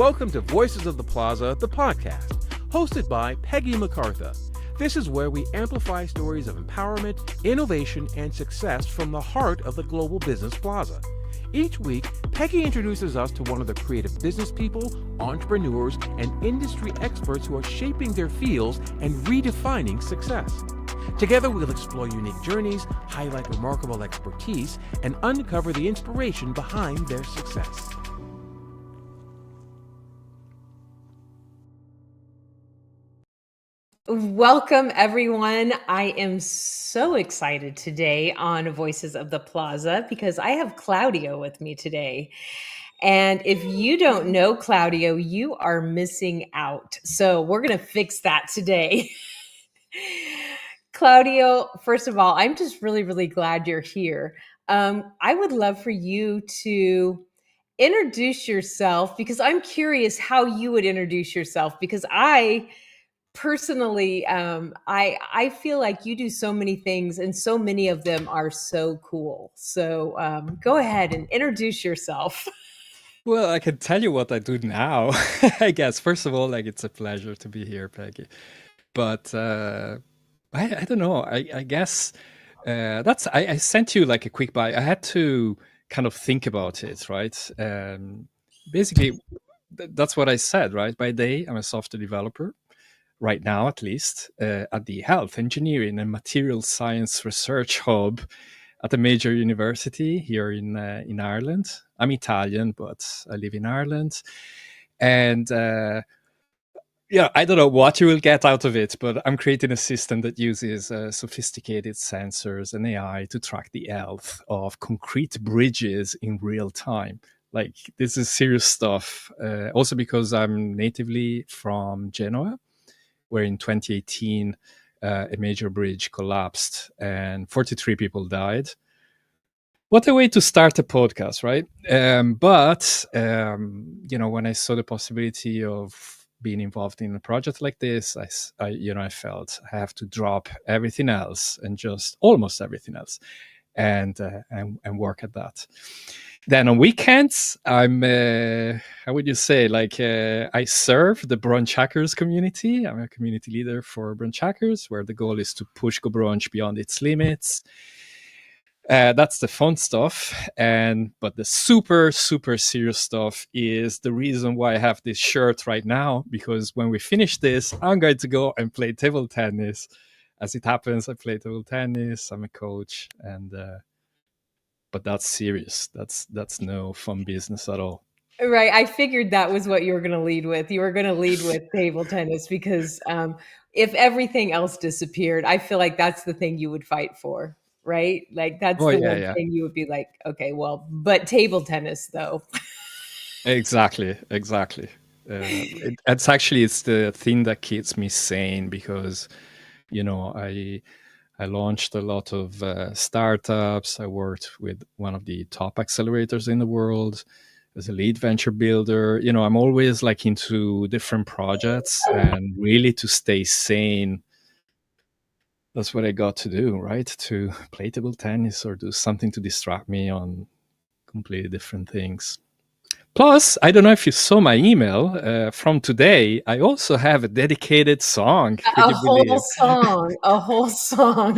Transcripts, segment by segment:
Welcome to Voices of the Plaza, the podcast, hosted by Peggy MacArthur. This is where we amplify stories of empowerment, innovation, and success from the heart of the Global Business Plaza. Each week, Peggy introduces us to one of the creative business people, entrepreneurs, and industry experts who are shaping their fields and redefining success. Together, we'll explore unique journeys, highlight remarkable expertise, and uncover the inspiration behind their success. Welcome, everyone. I am so excited today on Voices of the Plaza because I have Claudio with me today. And if you don't know Claudio, you are missing out. So we're going to fix that today. Claudio, first of all, I'm just really glad you're here. I would love for you to introduce yourself because I'm curious how you would introduce yourself because I personally, I feel like you do so many things and so many of them are so cool. So go ahead and introduce yourself. Well, I can tell you what I do now. I guess first of all, it's a pleasure to be here, Peggy. But I don't know. I guess I sent you like a quick bio. I had to kind of think about it, right? Basically, that's what I said, right? By day, I'm a software developer. Right now, at least, at the Health Engineering and Material Science Research Hub at a major university here in Ireland. I'm Italian, but I live in Ireland. And I don't know what you will get out of it, but I'm creating a system that uses sophisticated sensors and AI to track the health of concrete bridges in real time. Like, this is serious stuff. Also because I'm natively from Genoa, where in 2018, a major bridge collapsed and 43 people died. What a way to start a podcast, right? But when I saw the possibility of being involved in a project like this, I felt I have to drop everything else and just almost everything else and work at that. Then on weekends, I'm, how would you say, I serve the Brunch Hackers community. I'm a community leader for Brunch Hackers, where the goal is to push GoBrunch beyond its limits. That's the fun stuff. But the super serious stuff is the reason why I have this shirt right now, because when we finish this, I'm going to go and play table tennis. As it happens, I play table tennis. I'm a coach, but that's serious. That's no fun business at all. Right. I figured that was what you were going to lead with. You were going to lead with table tennis because if everything else disappeared, I feel like that's the thing you would fight for, right? Like that's one thing you would be like, okay, well, but table tennis though. Exactly. It's the thing that keeps me sane because, I launched a lot of startups. I worked with one of the top accelerators in the world as a lead venture builder. I'm always into different projects, and really to stay sane, that's what I got to do, right? To play table tennis or do something to distract me on completely different things. Plus, I don't know if you saw my email from today. I also have a dedicated song. A whole song.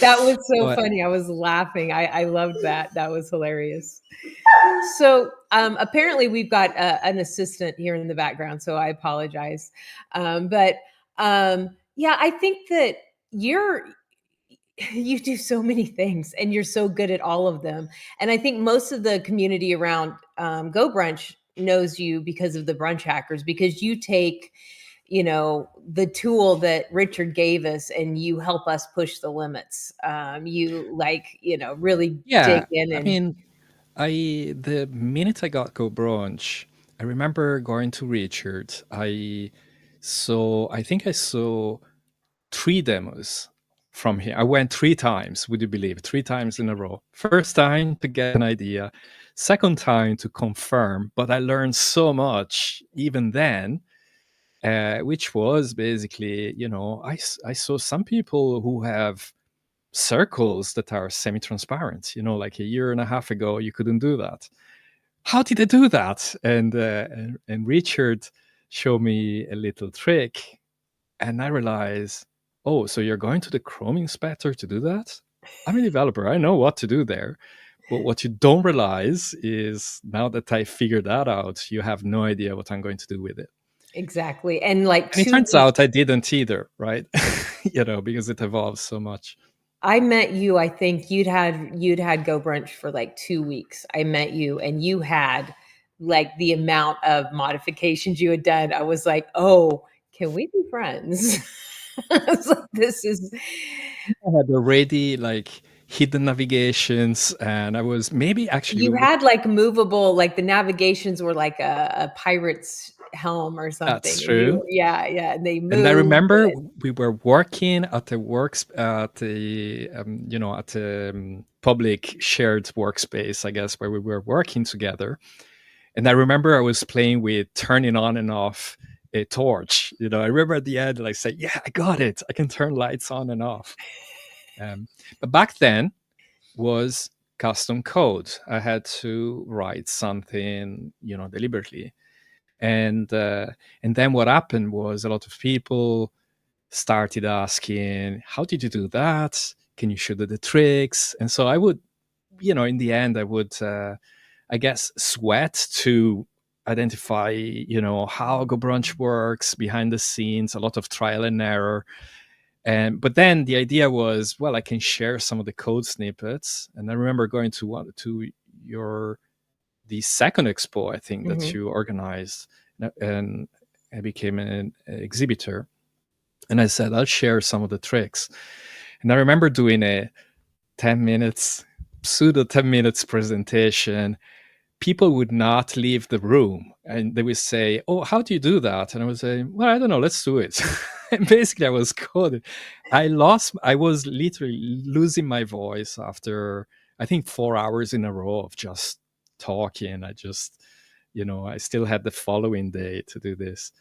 That was so funny. I was laughing. I loved that. That was hilarious. So apparently we've got an assistant here in the background, so I apologize. But I think that you do so many things and you're so good at all of them. And I think most of the community around GoBrunch knows you because of the Brunch Hackers, because you take, the tool that Richard gave us and you help us push the limits. You really dig in. And the minute I got GoBrunch, I remember going to Richard. I think I saw 3 demos from here. I went 3 times, would you believe? 3 times in a row. First time to get an idea, second time to confirm, but I learned so much even then, which was basically, I saw some people who have circles that are semi-transparent. Like a year and a half ago, you couldn't do that. how did I do that? And Richard showed me a little trick, and I realized, oh, so you're going to the Chrome inspector to do that? I'm a developer. I know what to do there. But what you don't realize is now that I figured that out, you have no idea what I'm going to do with it. Exactly. And like And it 2 turns weeks, out I didn't either, right? Because it evolves so much. I met you, I think you'd had GoBrunch for like 2 weeks. I met you and you had like the amount of modifications you had done. I was like, "Oh, can we be friends?" I was like, this is I had already like hidden navigations, and I was maybe actually you had like movable, like the navigations were like a pirate's helm or that's something. And true. yeah, and they And I moved. remember we were working at the works at the at the public shared workspace, I guess, where we were working together. And I remember I was playing with turning on and off a torch. I remember at the end, like, say, "Yeah, I got it. I can turn lights on and off." But back then was custom code. I had to write something, deliberately. And then what happened was a lot of people started asking, how did you do that? Can you show the tricks? And so I would, in the end, I would, I guess, sweat to identify, how GoBrunch works behind the scenes, a lot of trial and error. But then the idea was, well, I can share some of the code snippets. And I remember going to your the second expo, I think, that Mhm. you organized, and I became an exhibitor. And I said, I'll share some of the tricks. And I remember doing a 10 minutes, pseudo 10 minutes presentation. People would not leave the room, and they would say, "Oh, how do you do that?" And I would say, "Well, I don't know, let's do it." And basically I was coding. I was literally losing my voice after, I think, 4 hours in a row of just talking. I still had the following day to do this.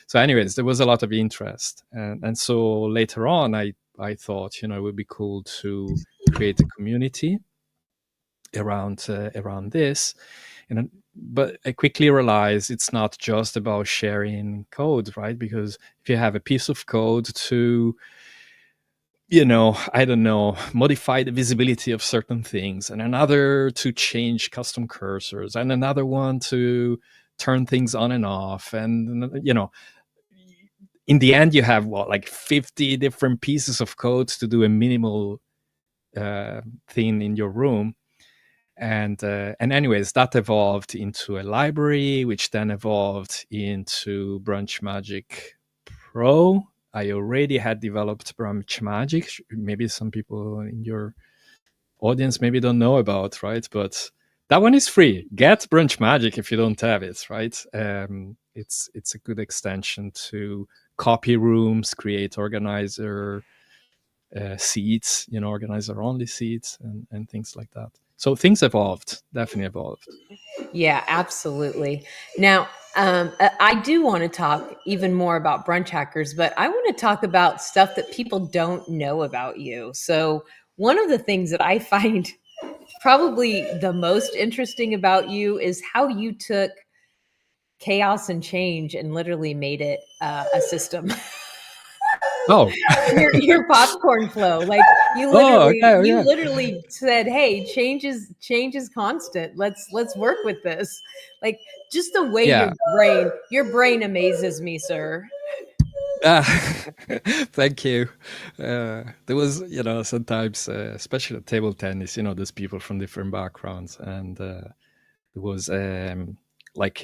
So anyways, there was a lot of interest, and so later on I thought, it would be cool to create a community around this. But I quickly realized it's not just about sharing code, right? Because if you have a piece of code to, I don't know, modify the visibility of certain things, and another to change custom cursors, and another one to turn things on and off, and in the end you have what, like 50 different pieces of code to do a minimal thing in your room. And anyways, that evolved into a library, which then evolved into Brunch Magic Pro. I already had developed Brunch Magic. Maybe some people in your audience maybe don't know about, right? But that one is free. Get Brunch Magic if you don't have it, right? It's a good extension to copy rooms, create organizer seats, organizer only seats, and things like that. So things evolved, definitely evolved. Yeah, absolutely. Now, I do want to talk even more about brunch hackers, but I want to talk about stuff that people don't know about you. So, one of the things that I find probably the most interesting about you is how you took chaos and change and literally made it a system. Oh, your popcorn flow, like you oh, literally okay, you yeah, literally said, hey, change is constant, let's work with this. Like, just the way yeah. your brain amazes me, sir. Uh, thank you. There was, sometimes, especially at table tennis, there's people from different backgrounds, and there was like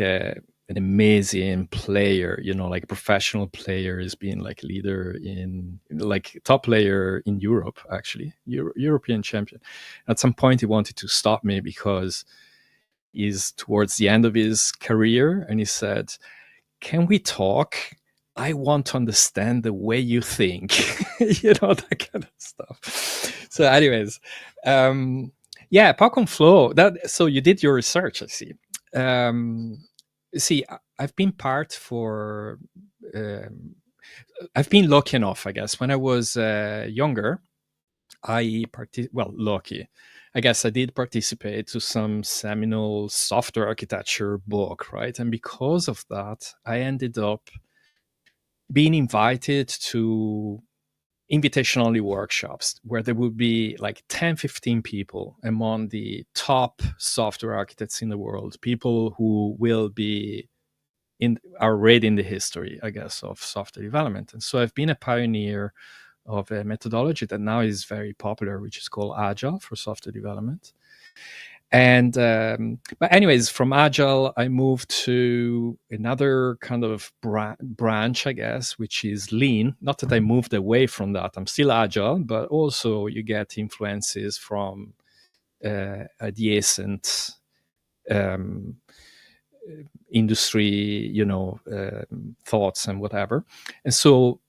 an amazing player, like professional players being like leader in, like top player in Europe, actually, European champion. At some point, he wanted to stop me because he's towards the end of his career, and he said, "Can we talk? I want to understand the way you think." That kind of stuff. So, anyways, yeah, Park on Flow. So you did your research, I see. Um, see, I've been part for. Um, I've been lucky enough, I guess. When I was younger, lucky. I guess I did participate to some seminal software architecture book, right? And because of that, I ended up being invited to invitation only workshops where there would be like 10, 15 people among the top software architects in the world, people who will be already in the history, I guess, of software development. And so I've been a pioneer of a methodology that now is very popular, which is called Agile for software development. And but anyways, from Agile, I moved to another kind of branch, I guess, which is Lean. Not that I moved away from that; I'm still Agile, but also you get influences from adjacent um, industry, thoughts and whatever. And so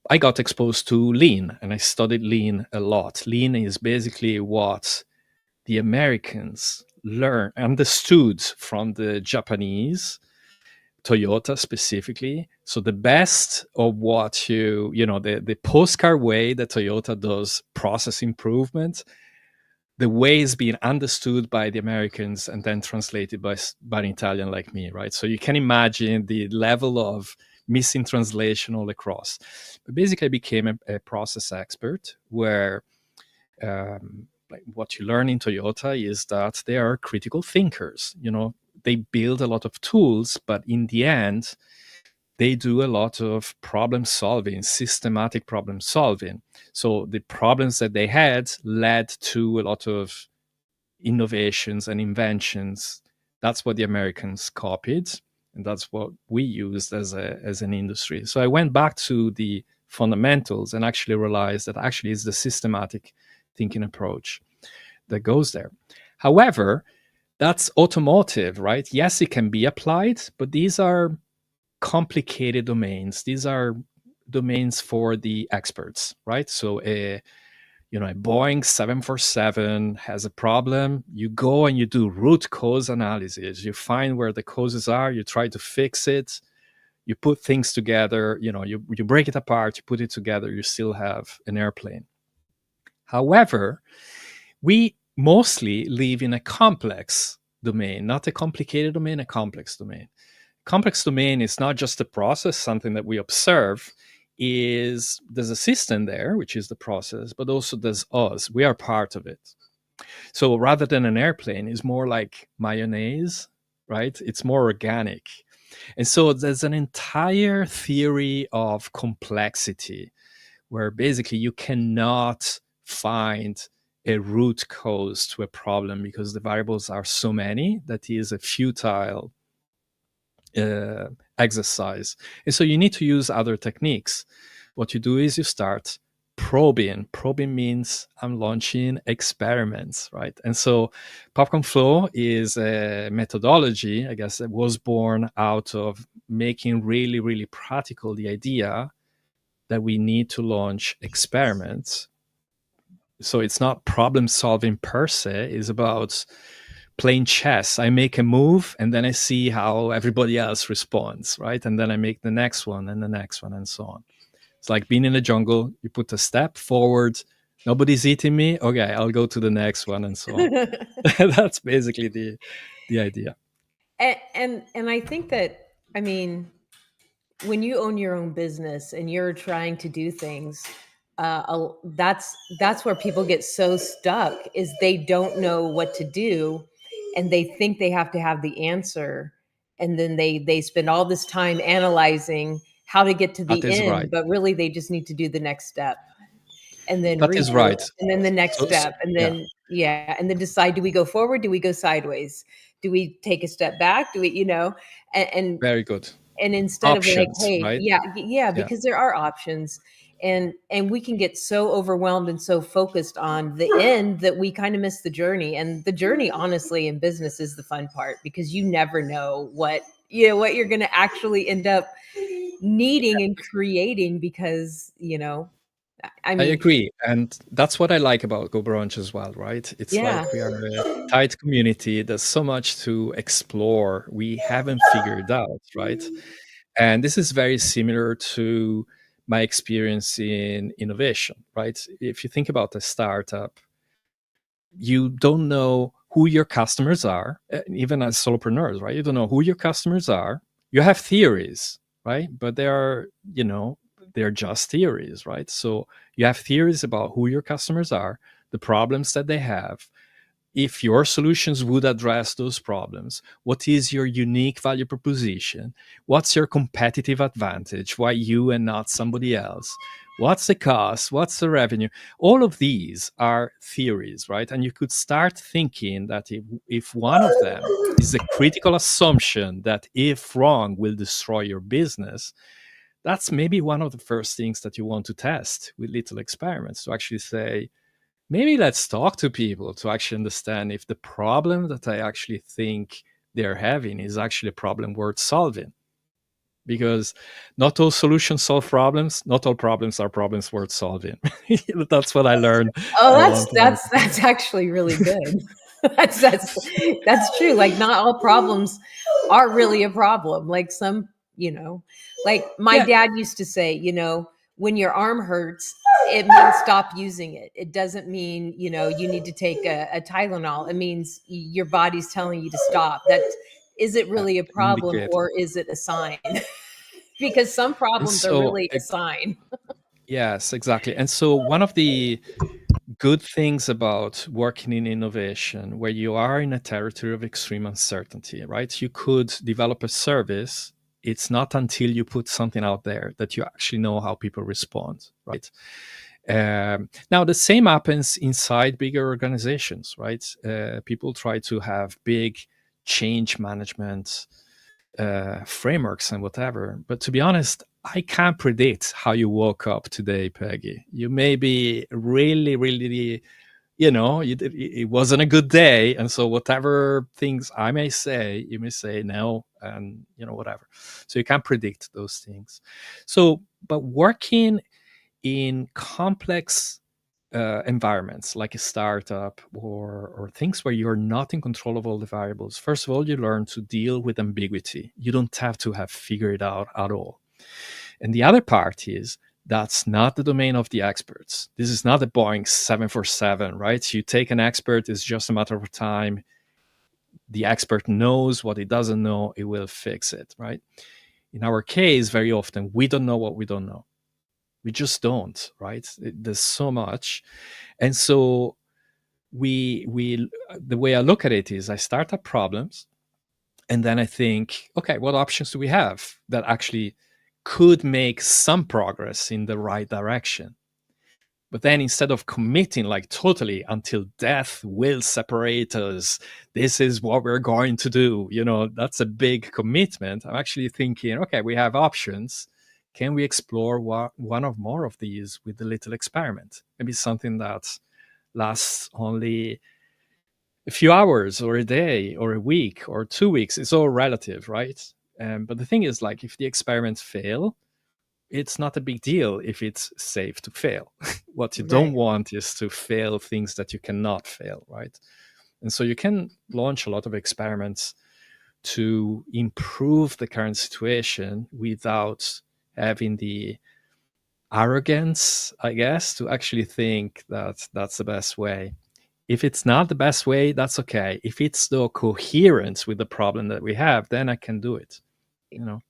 I got exposed to Lean, and I studied Lean a lot. Lean is basically what the Americans understood from the Japanese, Toyota specifically. So the best of what the postcard way that Toyota does process improvement, the way is being understood by the Americans and then translated by an Italian like me, right? So you can imagine the level of missing translation all across. But basically, I became a process expert where like what you learn in Toyota is that they are critical thinkers. They build a lot of tools, but in the end, they do a lot of problem solving, systematic problem solving. So the problems that they had led to a lot of innovations and inventions. That's what the Americans copied, and that's what we used as an industry. So I went back to the fundamentals and actually realized that actually it's the systematic thinking approach that goes there. However, that's automotive, right? Yes, it can be applied, but these are complicated domains. These are domains for the experts, right? So a Boeing 747 has a problem. You go and you do root cause analysis. You find where the causes are. You try to fix it. You put things together. You break it apart. You put it together. You still have an airplane. However, we mostly live in a complex domain, not a complicated domain, a complex domain. Complex domain is not just a process, something that we observe. There's a system there, which is the process, but also there's us. We are part of it. So rather than an airplane, it's more like mayonnaise, right? It's more organic. And so there's an entire theory of complexity where basically you cannot find a root cause to a problem because the variables are so many that it is a futile exercise. And so you need to use other techniques. What you do is you start probing. Probing means I'm launching experiments, right? And so Popcorn Flow is a methodology, I guess, that was born out of making really, really practical the idea that we need to launch experiments. So it's not problem solving per se, it's about playing chess. I make a move and then I see how everybody else responds, right? And then I make the next one and the next one and so on. It's like being in the jungle. You put a step forward, nobody's eating me. Okay, I'll go to the next one and so on. That's basically the idea. And I think that, I mean, when you own your own business and you're trying to do things, that's where people get so stuck, is they don't know what to do, and they think they have to have the answer, and then they spend all this time analyzing how to get to That the is end, right. but really they just need to do the next step, and then That is redo right. it, and then the next step, and Yeah, then and then decide, do we go forward, do we go sideways, do we take a step back, do we, and very good. and instead of like, Options, hey, right? yeah, Yeah. because there are options, and we can get so overwhelmed and so focused on the end that we kind of miss the journey. And the journey, honestly, in business is the fun part, because you never know what you're going to actually end up needing and creating, because I I mean, agree. And that's what I like about GoBrunch as well, right? It's yeah. like we are a tight community. There's so much to explore we haven't figured out, right? And this is very similar to my experience in innovation, right? If you think about a startup, you don't know who your customers are, even as solopreneurs, right? You don't know who your customers are. You have theories, right? But they are, they're just theories, right? So you have theories about who your customers are, the problems that they have, if your solutions would address those problems. What is your unique value proposition? What's your competitive advantage? Why you and not somebody else? What's the cost? What's the revenue? All of these are theories, right? And you could start thinking that if one of them is a critical assumption that if wrong will destroy your business, that's maybe one of the first things that you want to test with little experiments, to actually say, maybe let's talk to people to actually understand if the problem that I actually think they're having is actually a problem worth solving. Because not all solutions solve problems. Not all problems are problems worth solving. That's what I learned Oh, a long time ago. that's actually really good. That's true. Like not all problems are really a problem. Like some, like my Yeah, dad used to say, when your arm hurts, it means stop using it. It doesn't mean, you need to take a Tylenol. It means your body's telling you to stop. That is it really a problem indicate. or is it a sign? Because some And problems are so, really a sign. yes, exactly. And so, one of the good things about working in innovation, where you are in a territory of extreme uncertainty, right? You could develop a service. It's not until you put something out there that you actually know how people respond, right? Now, the same happens inside bigger organizations, right? People try to have big change management frameworks and whatever. But to be honest, I can't predict how you woke up today, Peggy. You may be really, really, it wasn't a good day. And so whatever things I may say, you may say no, and, whatever. So you can't predict those things. So, but working in complex environments like a startup or things where you're not in control of all the variables, first of all, you learn to deal with ambiguity. You don't have to have figured it out at all. And the other part is that's not the domain of the experts. This is not a Boeing 747, right? You take an expert, it's just a matter of time. The expert knows what he doesn't know, he will fix it, right? In our case, very often, we don't know what we don't know. We just don't, right? There's so much. And so we the way I look at it is I start at problems and then I think, okay, what options do we have that actually could make some progress in the right direction? But then instead of committing like totally until death will separate us, this is what we're going to do, that's a big commitment. I'm actually thinking, okay, we have options. Can we explore one or more of these with a little experiment? Maybe something that lasts only a few hours or a day or a week or 2 weeks. It's all relative, right? But the thing is, like, if the experiments fail, it's not a big deal if it's safe to fail. What you don't Right. want is to fail things that you cannot fail, right? And so you can launch a lot of experiments to improve the current situation without having the arrogance, I guess, to actually think that that's the best way. If it's not the best way, that's okay. If it's still coherent with the problem that we have, then I can do it. You know.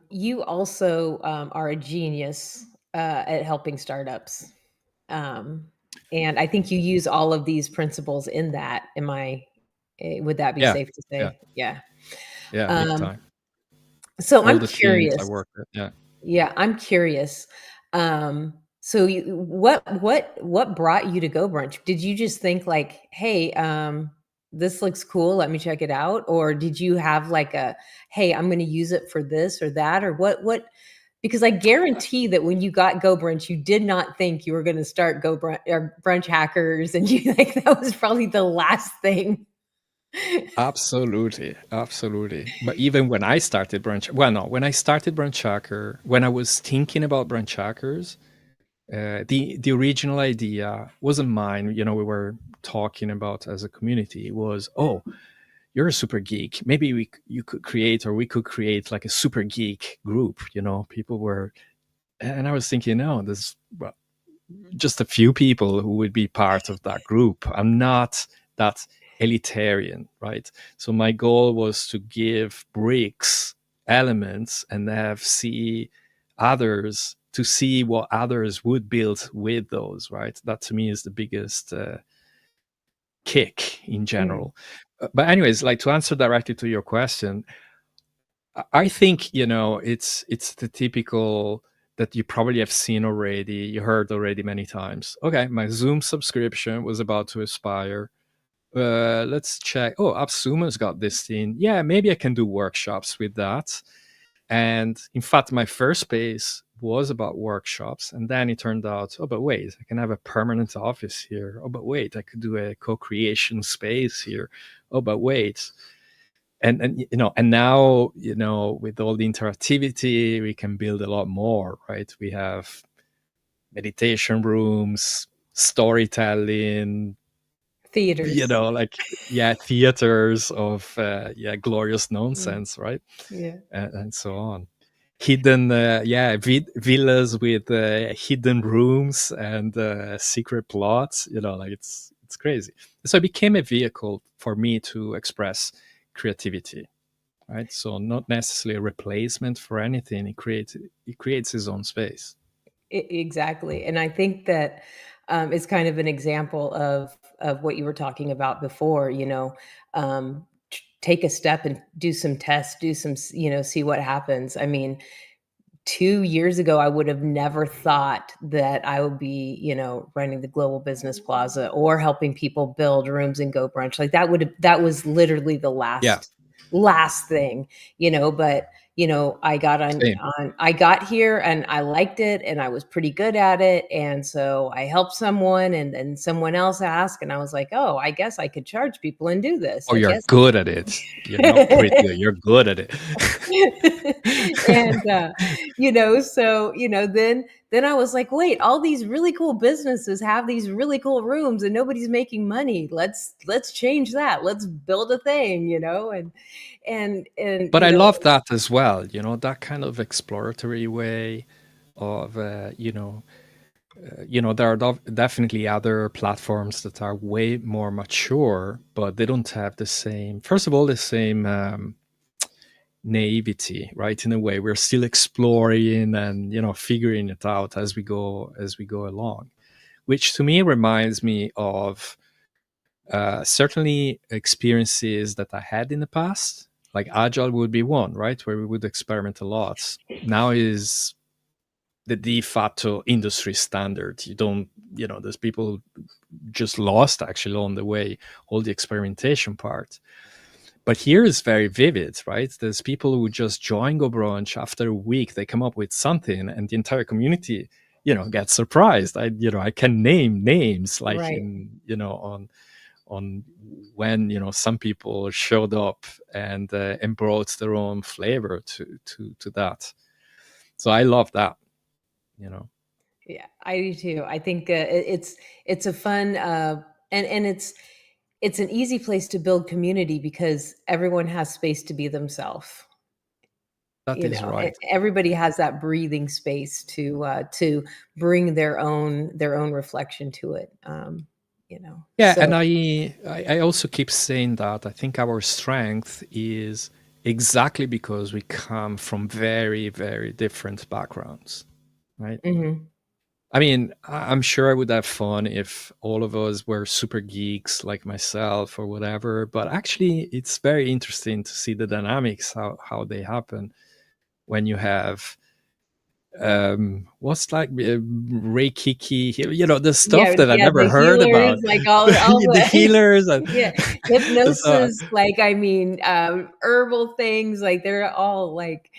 You also are a genius at helping startups. Um, and I think you use all of these principles in that. Would that be Yeah, safe to yeah, say? Yeah. yeah, big Um, time. so All I'm the teams I curious. work with. Yeah. Yeah, I'm curious. So what brought you to GoBrunch? Did you just think like, hey, this looks cool, let me check it out? Or did you have like a, hey, I'm gonna use it for this or that? Or what because I guarantee that when you got GoBrunch, you did not think you were gonna start GoBrunch or Brunch Hackers, and you like that was probably the last thing. Absolutely, absolutely. But even when I started Brunch, well, no, when I started Brunch Hacker, when I was thinking about Brunch Hackers, the original idea wasn't mine. We were talking about as a community was, oh, you're a super geek. Maybe you could create, or we could create like a super geek group. People were, and I was thinking, no, there's just a few people who would be part of that group. I'm not that elitarian, right? So my goal was to give bricks elements and see others, to see what others would build with those, right? That to me is the biggest kick in general. But anyways, like, to answer directly to your question, I think it's the typical that you probably have seen already, you heard already many times. Okay, my Zoom subscription was about to expire. Let's check. Oh, AppSumo's got this thing. Yeah, maybe I can do workshops with that. And in fact, my first space was about workshops, and then it turned out, oh, but wait, I can have a permanent office here. Oh, but wait, I could do a co-creation space here. Oh, but wait. And now, with all the interactivity, we can build a lot more, right? We have meditation rooms, storytelling, Theaters. theaters of glorious nonsense, right? Yeah. And so on. Hidden villas with hidden rooms and secret plots. It's crazy. So it became a vehicle for me to express creativity, right? So not necessarily a replacement for anything. It creates his own space. Exactly. And I think that is kind of an example of what you were talking about before, take a step and do some tests, do some, see what happens. I mean, 2 years ago, I would have never thought that I would be, running the Global Business Plaza or helping people build rooms in GoBrunch. Like that was literally the last thing, but I got I got here and I liked it and I was pretty good at it. And so I helped someone and then someone else asked, and I was like, oh, I guess I could charge people and do this. Oh, I you're guess. good at it. You're not pretty good. You're good at it. And so then I was like, wait, all these really cool businesses have these really cool rooms and nobody's making money. Let's change that. Let's build a thing, and But I love that as well, that kind of exploratory way of there are definitely other platforms that are way more mature, but they don't have the same, first of all, the same naivety, right? In a way, we're still exploring and figuring it out as we go along, which to me reminds me of certainly experiences that I had in the past. Like Agile would be one, right, where we would experiment a lot. Now is the de facto industry standard. You don't, there's people who just lost actually along the way all the experimentation part. But here is very vivid, right? There's people who just join GoBrunch after a week, they come up with something, and the entire community, gets surprised. I can name names like right. on when some people showed up and brought their own flavor to that. So I love that. Yeah, I do too. I think it's a fun and it's an easy place to build community because everyone has space to be themselves. That is right. Everybody has that breathing space to bring their own reflection to it. Yeah, So, and I also keep saying that I think our strength is exactly because we come from very, very different backgrounds, right? mhm. I mean, I'm sure I would have fun if all of us were super geeks like myself or whatever, but actually it's very interesting to see the dynamics, how they happen when you have what's like Reiki, the stuff that I never The heard healers, about. like all The the healers and yeah, so, hypnosis, like I mean, herbal things, like they're all like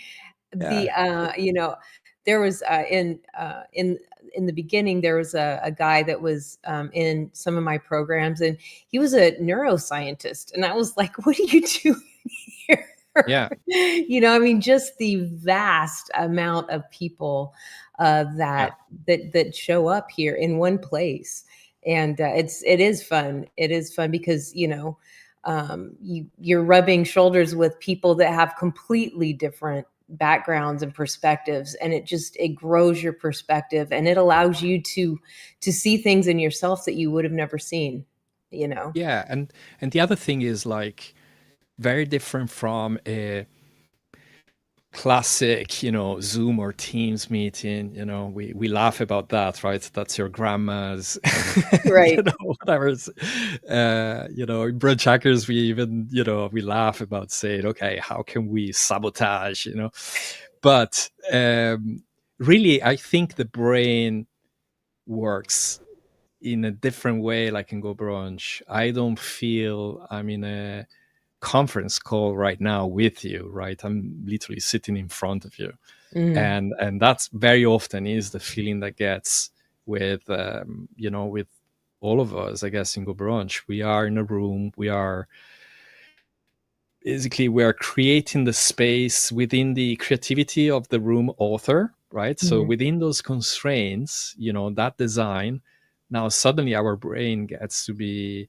yeah. there was in the beginning there was a guy that was in some of my programs, and he was a neuroscientist, and I was like, what are you doing here? Yeah. I mean, just the vast amount of people that show up here in one place. And it is fun. It is fun because you're rubbing shoulders with people that have completely different backgrounds and perspectives, and it grows your perspective, and it allows you to see things in yourself that you would have never seen, you know. Yeah, and the other thing is like very different from a classic, Zoom or Teams meeting. We laugh about that, right? That's your grandma's, Right. whatever. In brunch hackers, we even, we laugh about saying, okay, how can we sabotage, But really, I think the brain works in a different way, like in GoBrunch. I don't feel I'm in a conference call right now with you, right? I'm literally sitting in front of you. Mm. And that's very often is the feeling that gets with, with all of us, I guess, in GoBrunch. We are in a room, we are creating the space within the creativity of the room author, right? So Mhm. within those constraints, that design, now suddenly our brain gets to be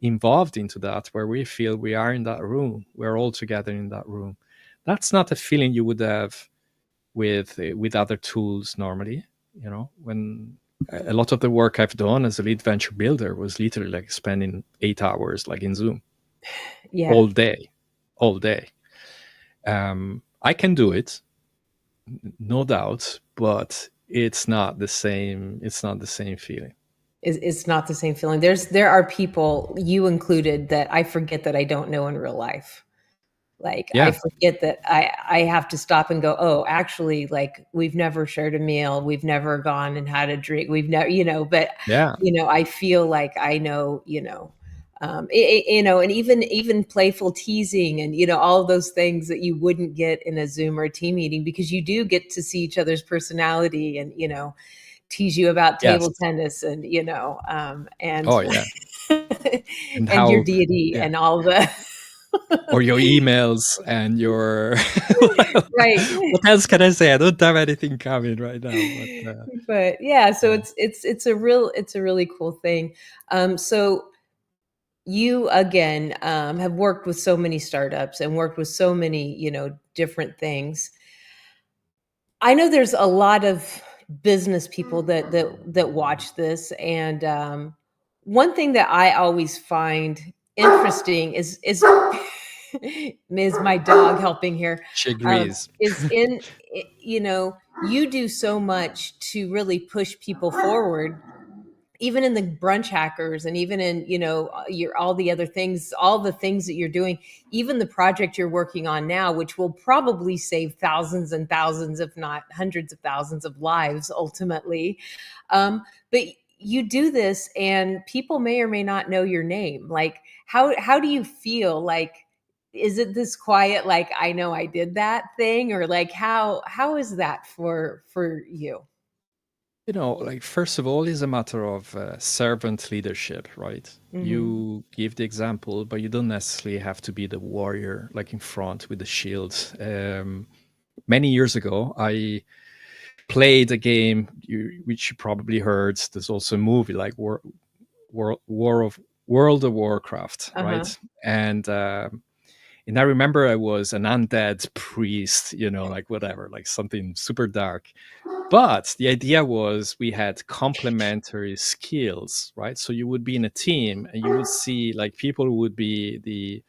involved into that, where we feel we are in that room, we're all together in that room. That's not a feeling you would have with other tools normally. When a lot of the work I've done as a lead venture builder was literally like spending 8 hours like in Zoom Yeah. all day. I can do it, no doubt, but it's not the same. It's not the same feeling. It's not the same feeling. There are people, you included, that I forget that I don't know in real life. Like, I Yeah, forget that I have to stop and go, oh, actually, like, we've never shared a meal, we've never gone and had a drink, we've never, but yeah. I feel like I know, and even playful teasing, and all of those things that you wouldn't get in a Zoom or a team meeting, because you do get to see each other's personality, and tease you about Yes. table tennis, and and Oh yeah. And and your how? deity Yeah. and all the Or your emails and your right. what else can I say? I don't have anything coming right now, but But yeah, so yeah. it's a really cool thing. So you, again, have worked with so many startups and worked with so many different things. I know there's a lot of business people that watch this, and one thing that I always find interesting is is my dog helping here. She agrees. Is in you do so much to really push people forward, even in the brunch hackers, and even in your all the things that you're doing, even the project you're working on now, which will probably save thousands and thousands, if not hundreds of thousands of lives ultimately. But you do this, and people may or may not know your name. Like, how do you feel? Like, is it this quiet, like, I know I did that thing, or like, how is that for you? Like first of all, is a matter of servant leadership, right? Hmm. You give the example, but you don't necessarily have to be the warrior, like in front with the shield. Many years ago, I played a game which you probably heard. There's also a movie like World of Warcraft, Uh-huh. right? And I remember I was an undead priest, like whatever, like something super dark. But the idea was we had complementary skills, right? So you would be in a team and you would see like people who would be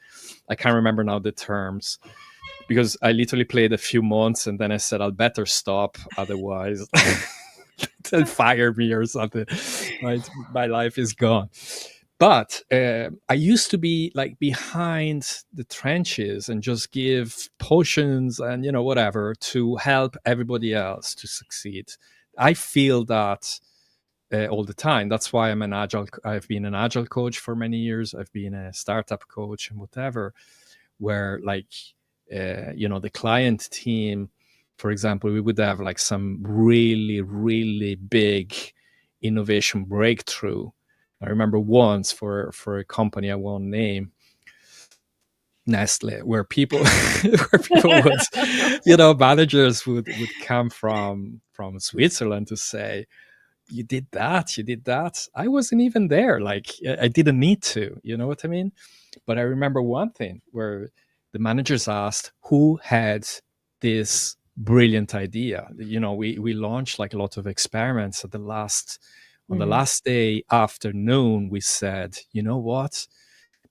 I can't remember now the terms, because I literally played a few months and then I said, I'll better stop. Otherwise, they'll fire me or something, right? My life is gone. But I used to be like behind the trenches and just give potions and whatever to help everybody else to succeed. I feel that all the time. That's why I've been an agile coach for many years. I've been a startup coach and whatever, where like the client team, for example, we would have like some really really big innovation breakthrough. I remember once for a company I won't name, Nestle, where people where people would, managers would come from Switzerland to say, you did that. I wasn't even there. Like I didn't need to. You know what I mean? But I remember one thing where the managers asked who had this brilliant idea. We launched like a lot of experiments at the last on the Mhm. last day afternoon. We said, you know what?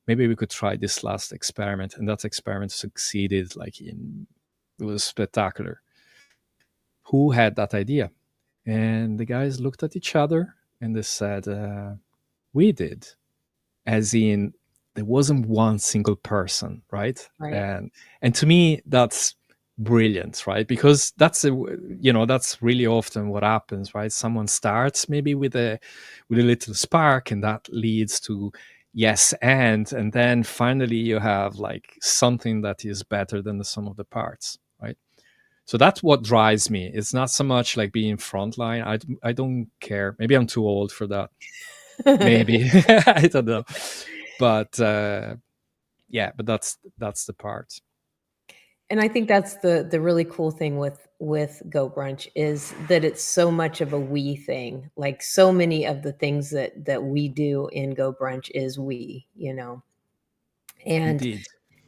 Maybe we could try this last experiment, and that experiment succeeded. It was spectacular. Who had that idea? And the guys looked at each other and they said, we did. As in, there wasn't one single person, right? Right. And to me, that's brilliant, right? Because that's really often what happens, right? Someone starts maybe with a little spark, and that leads to yes, and then finally you have like something that is better than the sum of the parts, right? So that's what drives me. It's not so much like being frontline. I don't care. Maybe I'm too old for that. Maybe I don't know. But yeah, but that's the part. And I think that's the really cool thing with GoBrunch is that it's so much of a we thing. Like so many of the things that we do in GoBrunch is we. And Indeed,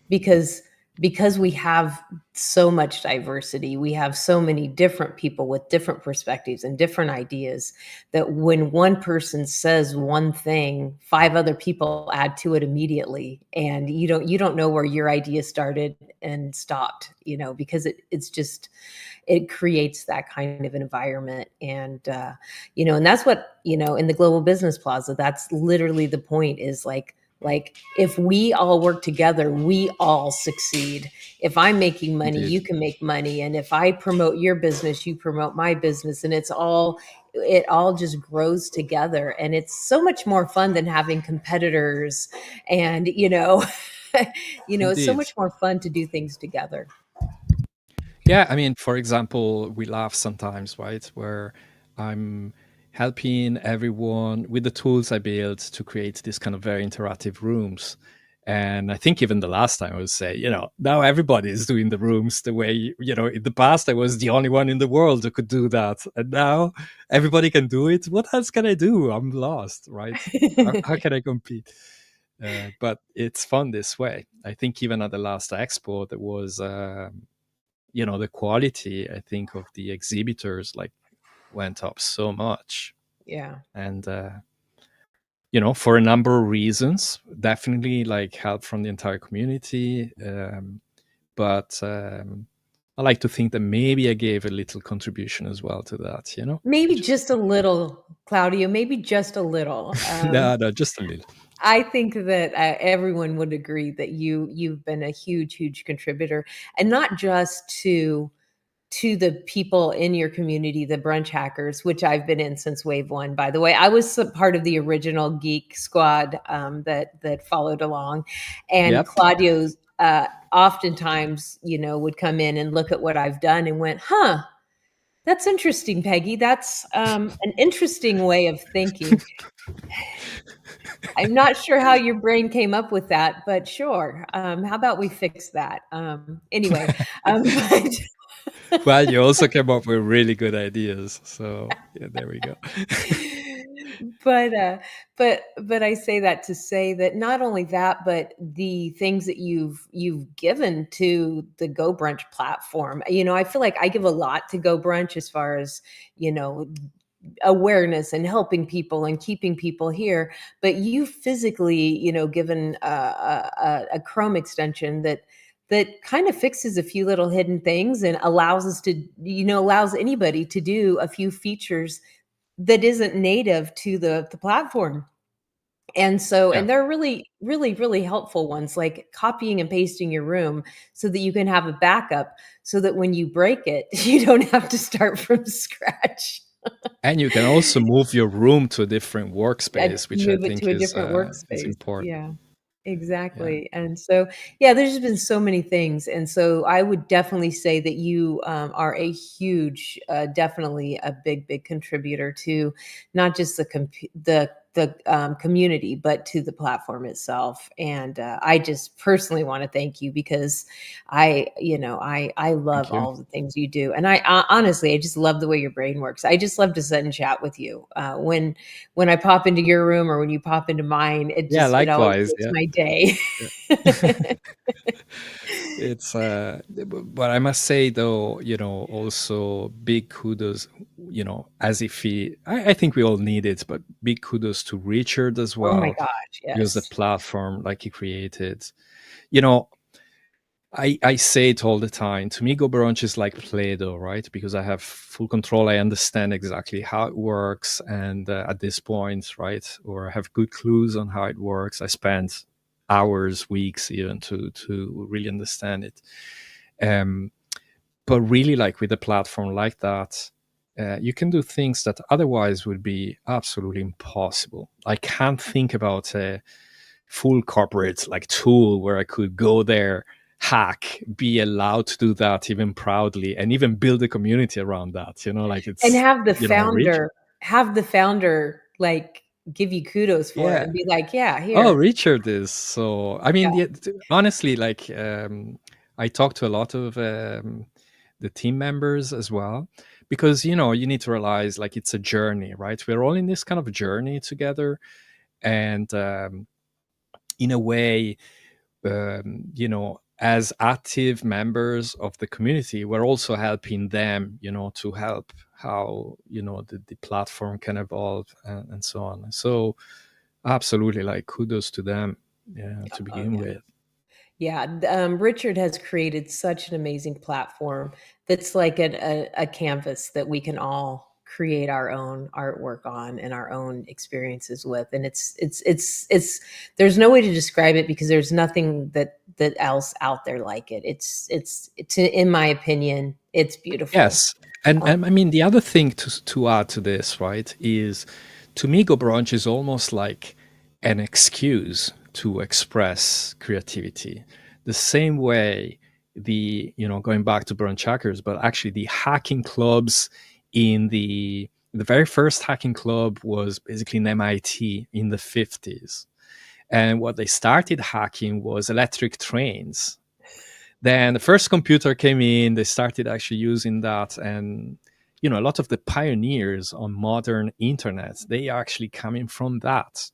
because because we have so much diversity, we have so many different people with different perspectives and different ideas, that when one person says one thing, five other people add to it immediately, and you don't know where your idea started and stopped, because it's just, it creates that kind of environment. And that's what, in the Global Business Plaza, that's literally the point, is like if we all work together, we all succeed. If I'm making money, indeed, you can make money. And if I promote your business, you promote my business. And it all just grows together. And it's so much more fun than having competitors. And it's so indeed. much more fun to do things together. Yeah, I mean, for example, we laugh sometimes, right? Where I'm helping everyone with the tools I built to create this kind of very interactive rooms. And I think even the last time I would say, now everybody is doing the rooms the way, in the past I was the only one in the world who could do that. And now everybody can do it. What else can I do? I'm lost, right? How can I compete? But it's fun this way. I think even at the last expo, there was the quality, I think, of the exhibitors like went up so much. Yeah. And for a number of reasons, definitely like help from the entire community. But I like to think that maybe I gave a little contribution as well to that. Maybe just a little, Claudio, maybe just a little. No, just a little. I think that everyone would agree that you've been a huge, huge contributor, and not just to the people in your community, the brunch hackers, which I've been in since wave one. By the way, I was part of the original geek squad that followed along, and Yep. Claudio's oftentimes, would come in and look at what I've done and went, "Huh, that's interesting, Peggy. That's an interesting way of thinking." I'm not sure how your brain came up with that, but sure. How about we fix that? Anyway, but Well, you also came up with really good ideas. So yeah, there we go. but I say that to say that not only that, but the things that you've given to the Go Brunch platform. I feel like I give a lot to Go Brunch as far as, you know, awareness and helping people and keeping people here, but you physically, given a Chrome extension that kind of fixes a few little hidden things and allows us to, allows anybody to do a few features that isn't native to the platform. And so, Yeah. and they're really, really, really helpful ones, like copying and pasting your room so that you can have a backup, so that when you break it, you don't have to start from scratch. And you can also move your room to a different And workspace, which I move it to think a is different workspace. important. Yeah, Yeah. exactly. And so, yeah, there's just been so many things. And so I would definitely say that you are a huge, definitely a big, big contributor to not just the community, but to the platform itself. And I just personally want to thank you because I love Thank you. all of the things you do, and I honestly I just love the way your brain works. I just love to sit and chat with you. When I pop into your room or when you pop into mine, Yeah, it always likewise. makes Yeah. my day. It's but I must say though, also big kudos, as if I think we all need it, but big kudos to Richard as Oh my well, gosh, because the yes. platform like he created, you know, I say it all the time. To me, GoBrunch is like Play-Doh, right? Because I have full control. I understand exactly how it works, and at this point, right, or I have good clues on how it works. I spent hours, weeks, even to really understand it. Um, but really, like with a platform like that, you can do things that otherwise would be absolutely impossible. I can't think about a full corporate like tool where I could go there, hack, be allowed to do that even proudly, and even build a community around that. Like And it's Richard. have the founder like give you kudos for it Yeah. and be like, yeah, Oh, here. Richard is so. I Yeah. mean, yeah, honestly, like I talk to a lot of the team members as well, because you need to realize like it's a journey, right? We're all in this kind of journey together, and in a way, as active members of the community, we're also helping them, to help how the platform can evolve, and so on. So absolutely, like kudos to them, yeah, to Oh begin yeah. with. Yeah, Richard has created such an amazing platform that's like a canvas that we can all create our own artwork on and our own experiences with. And it's there's no way to describe it because there's nothing that else out there like it. In my opinion, it's beautiful. Yes, and I mean the other thing to add to this, right, is to me GoBrunch is almost like an excuse to express creativity. The same way the going back to brunch hackers, but actually the hacking clubs in the very first hacking club was basically in MIT in the 50s. And what they started hacking was electric trains. Then the first computer came in, they started actually using that. And, a lot of the pioneers on modern internet, they are actually coming from that.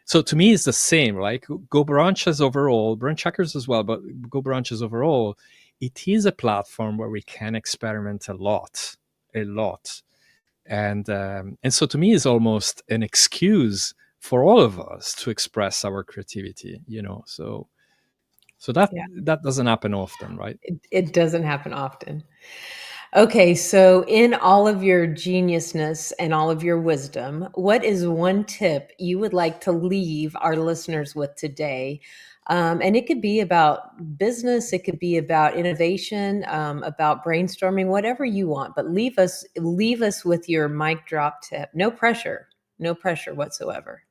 So to me, it's the same, like GoBrunch overall, Brunch Hackers as well, but GoBrunch overall, it is a platform where we can experiment a lot. And so to me, it's almost an excuse for all of us to express our creativity, so Yeah, that doesn't happen often, right? it doesn't happen often. Okay, so in all of your geniusness and all of your wisdom, what is one tip you would like to leave our listeners with today? And it could be about business, it could be about innovation, about brainstorming, whatever you want. But leave us with your mic drop tip. No pressure whatsoever.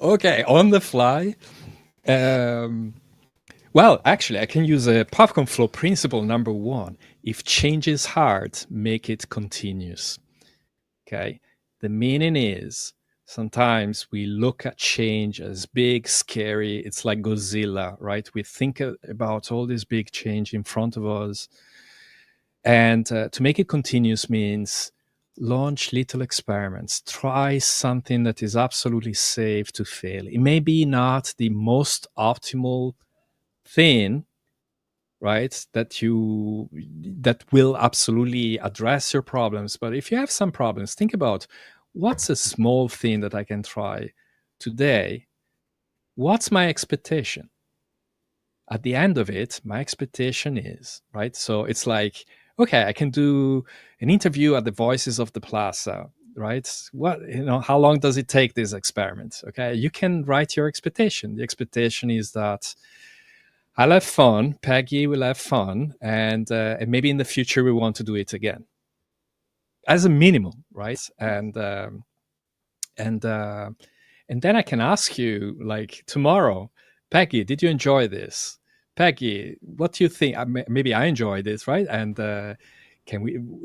Okay, on the fly. Um, well, actually, I can use a popcorn flow principle number one. If change is hard, make it continuous. Okay. The meaning is sometimes we look at change as big, scary. It's like Godzilla, right? We think about all this big change in front of us. And to make it continuous means launch little experiments, try something that is absolutely safe to fail. It may be not the most optimal thing, right, that will absolutely address your problems. But if you have some problems, think about what's a small thing that I can try today. What's my expectation? At the end of it, my expectation is, right, so it's like, okay, I can do an interview at the Voices of the Plaza, right? How long does it take, this experiment? Okay, you can write your expectation. The expectation is that I'll have fun, Peggy will have fun, and maybe in the future we want to do it again, as a minimum, right? And and then I can ask you, like, tomorrow, Peggy, did you enjoy this? Peggy, what do you think? Maybe I enjoyed this, right? And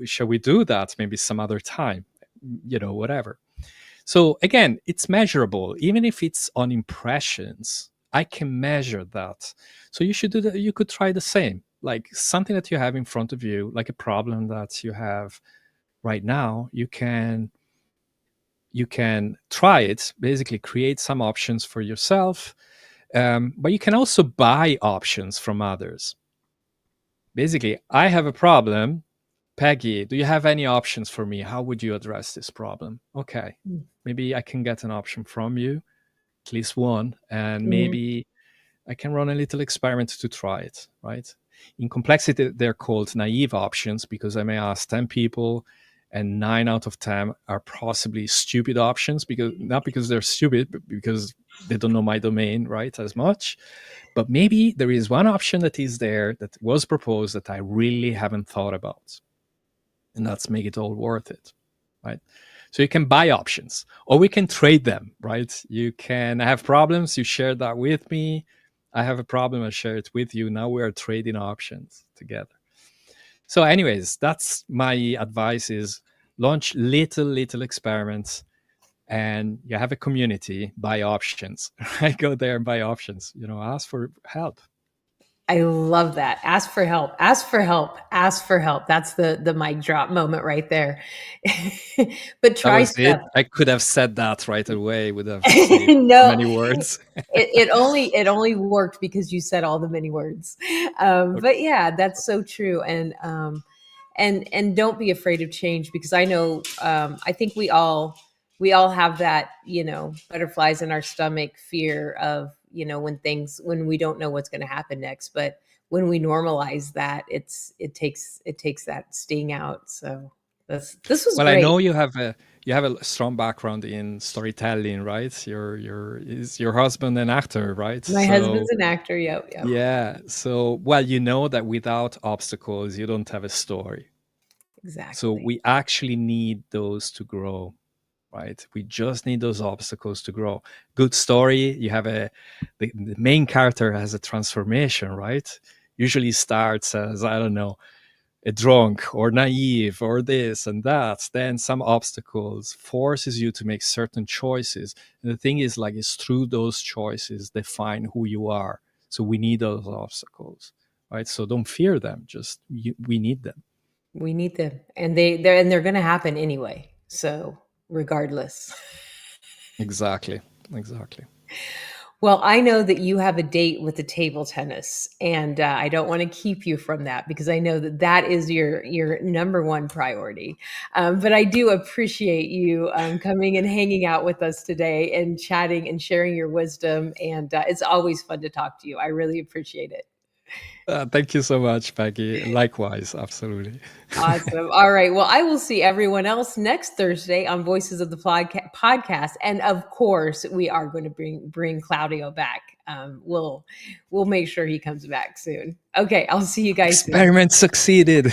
shall we do that maybe some other time? Whatever. So again, it's measurable. Even if it's on impressions, I can measure that. So you should do that. You could try the same, like something that you have in front of you, like a problem that you have right now. You can try it, basically create some options for yourself, but you can also buy options from others. Basically, I have a problem. Peggy, do you have any options for me? How would you address this problem? Okay, maybe I can get an option from you, at least one, and Mhm. maybe I can run a little experiment to try it, right? In complexity, they're called naive options because I may ask 10 people and 9 out of 10 are possibly stupid options, because not because they're stupid, but because they don't know my domain, right, as much. But maybe there is one option that is there that was proposed that I really haven't thought about. And that's make it all worth it, right? So you can buy options or we can trade them, right? You can have problems, you share that with me. I have a problem, I share it with you. Now we are trading options together. So anyways, that's my advice is launch little experiments, and you have a community, buy options, right? Go there and buy options, ask for help. I love that. Ask for help. Ask for help. Ask for help. That's the mic drop moment right there. But That try was it. stuff. I could have said that right away, would have saved so No, many words. it only worked because you said all the many words. Okay. But yeah, that's so true. And don't be afraid of change, because I know, I think we all have that, butterflies in our stomach fear of, when we don't know what's going to happen next. But when we normalize that, it takes that sting out. So this was Well, I great. know you have a strong background in storytelling, right? Is your husband an actor, right? My husband's So an actor. Yep, yep. yeah. So well, you know that without obstacles, you don't have a story. So Exactly. we actually need those to grow, right? We just need those obstacles to grow. Good story, you have the main character has a transformation, right? Usually starts as, I don't know, a drunk or naive or this and that, then some obstacles forces you to make certain choices. And the thing is, like, it's through those choices define who you are. So we need those obstacles, right? So don't fear them, we need them. We need them, and they're going to happen anyway. So regardless. Exactly. Well, I know that you have a date with the table tennis, and I don't want to keep you from that, because I know that that is your number one priority. But I do appreciate you coming and hanging out with us today and chatting and sharing your wisdom. And it's always fun to talk to you. I really appreciate it. Thank you so much, Peggy. Likewise, absolutely. Awesome. All right. Well, I will see everyone else next Thursday on Voices of the Podcast, and of course, we are going to bring Claudio back. We'll make sure he comes back soon. Okay. I'll see you guys soon. Experiment succeeded.